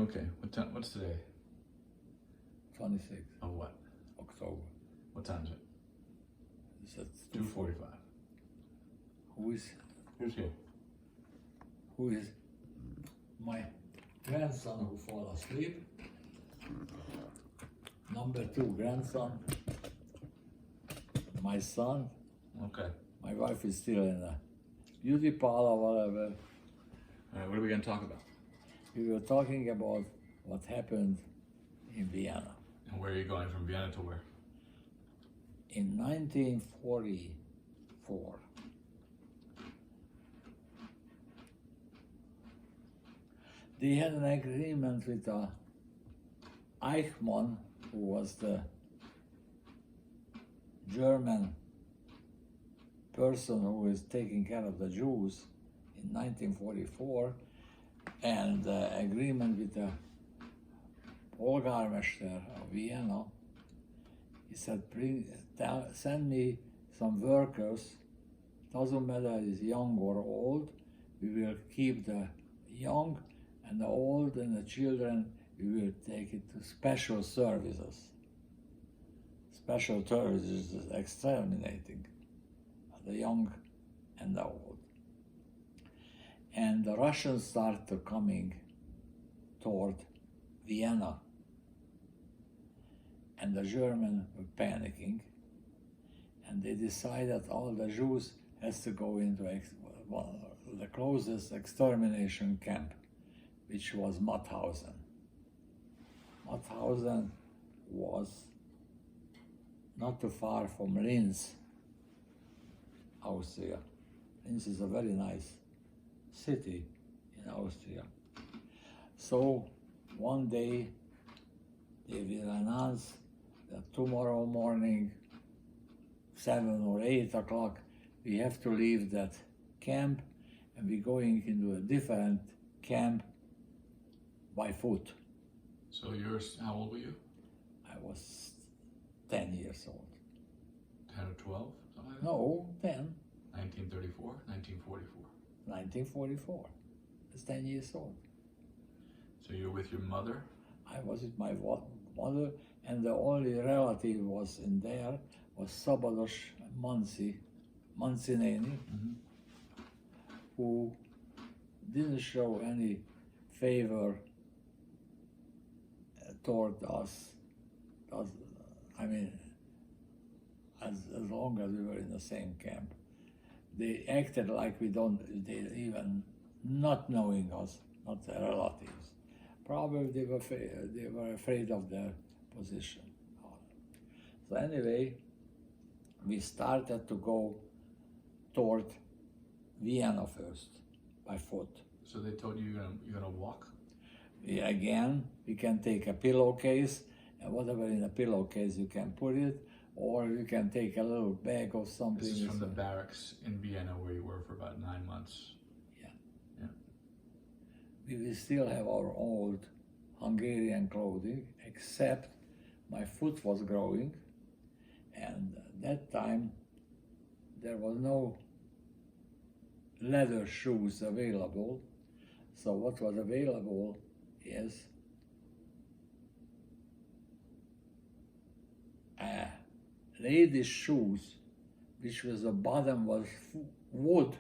Okay. What's today? 26th Of what? October. What time is it? It's at 2:45. Who's Who's here? who is my grandson who fall asleep. Number 2 grandson. My son. Okay. My wife is still in a beauty parlor, whatever. All right. What are we gonna talk about? We were talking about what happened in Vienna. And where are you going from Vienna to where? In 1944, they had an agreement with Eichmann, who was the German person who was taking care of the Jews in 1944, and the agreement with the Polgármester of Vienna. He said, send me some workers, doesn't matter if it's young or old, we will keep the young and the old and the children, we will take it to special services. Special services is exterminating the young and the old. And the Russians started coming toward Vienna. And the Germans were panicking, and they decided all the Jews has to go into the closest extermination camp, which was Mauthausen. Mauthausen was not too far from Linz, Austria. Linz is a very nice city in Austria. So one day they will announce that tomorrow morning, 7 or 8 o'clock, we have to leave that camp and we're going into a different camp by foot. So how old were you? I was 10 years old. 10 or 12, something like that? No, 10. 1934, 1944. 1944. I was 10 years old. So you were with your mother? I was with my mother, and the only relative was in there was Szabados Mancineni, who didn't show any favor toward us. I mean, as long as we were in the same camp. They acted like they even not knowing us, not the relatives. Probably they were afraid of their position. So anyway, we started to go toward Vienna first, by foot. So they told you you're gonna walk? We can take a pillowcase, and whatever in a pillowcase you can put it, or you can take a little bag of something. This is from the barracks in Vienna where you were for about 9 months. We will still have our old Hungarian clothing, except my foot was growing, and at that time there was no leather shoes available. So what was available is ladies' shoes, which was the bottom was wood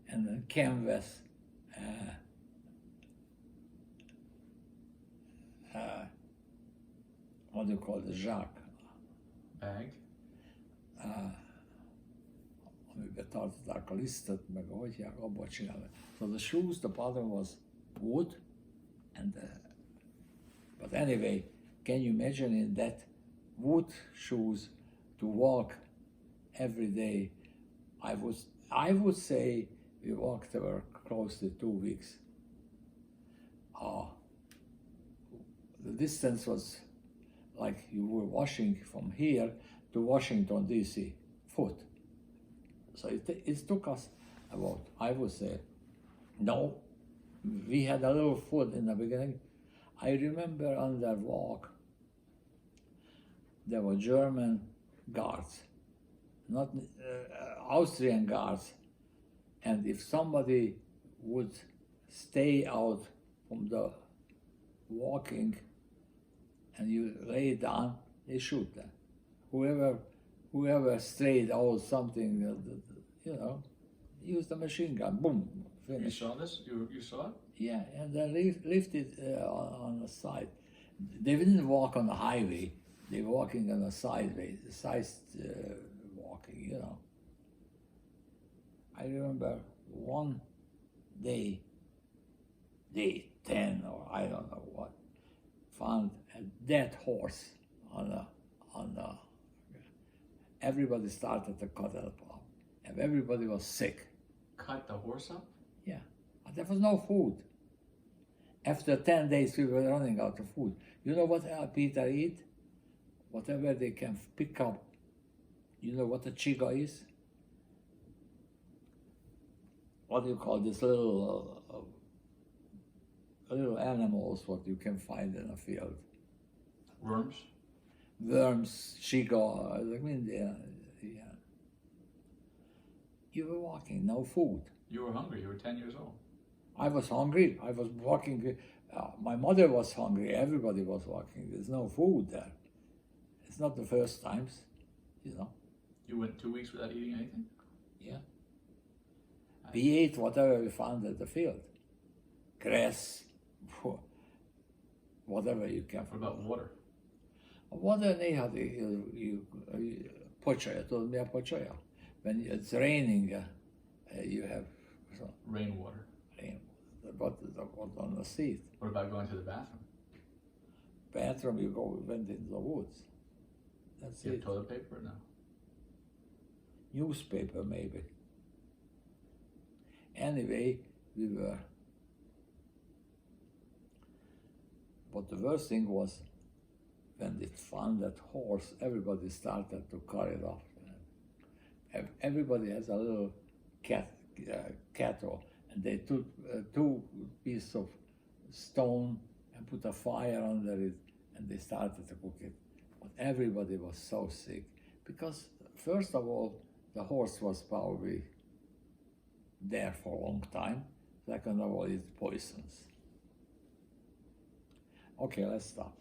and then canvas. What do you call the zsák? Bag? Amiben tartották a lisztet, meg ahogy hívják, abban csinálni. So the shoes, the bottom was wood, and but anyway, can you imagine in that wood shoes to walk every day? I would say we walked over close to 2 weeks. The distance was like you were walking from here to Washington, D.C., foot. So it took us about, I would say, no, we had a little foot in the beginning. I remember on that walk, there were German guards, not Austrian guards, and if somebody would stay out from the walking and you lay down, they shoot them. Whoever strayed out something, use the machine gun, boom, You finish. saw this? You saw it? Yeah, and then lifted on the side. They didn't walk on the highway. They were walking on the sideway, walking. I remember one day 10 or I don't know what, found a dead horse on the. Everybody started to cut it up, and everybody was sick. Cut the horse up? Yeah, and there was no food. After 10 days, we were running out of food. You know what Peter eat? Whatever they can pick up. You know what a chiga is? What do you call this little animals what you can find in a field? Worms? Worms, chiga, I mean, yeah. You were walking, no food. You were hungry. You were 10 years old. I was hungry. I was walking. My mother was hungry. Everybody was walking. There's no food there. It's not the first times. You went 2 weeks without eating anything? Yeah. We ate whatever we found at the field. Grass, whatever you can. What about water? Water, pocsolya, tudod mi a pocsolya? When it's raining, you have Rainwater. rain. What on the seat. What about going to the bathroom? Bathroom, went into the woods. That's You have it. toilet paper or no? Newspaper, maybe. Anyway, we were. But the worst thing was when they found that horse, everybody started to cut it off. Everybody has a little cattle, and they took 2 pieces of stone and put a fire under it, and they started to cook it. But everybody was so sick because, first of all, the horse was probably there for a long time. Second of all, it's poisons. Okay, let's stop.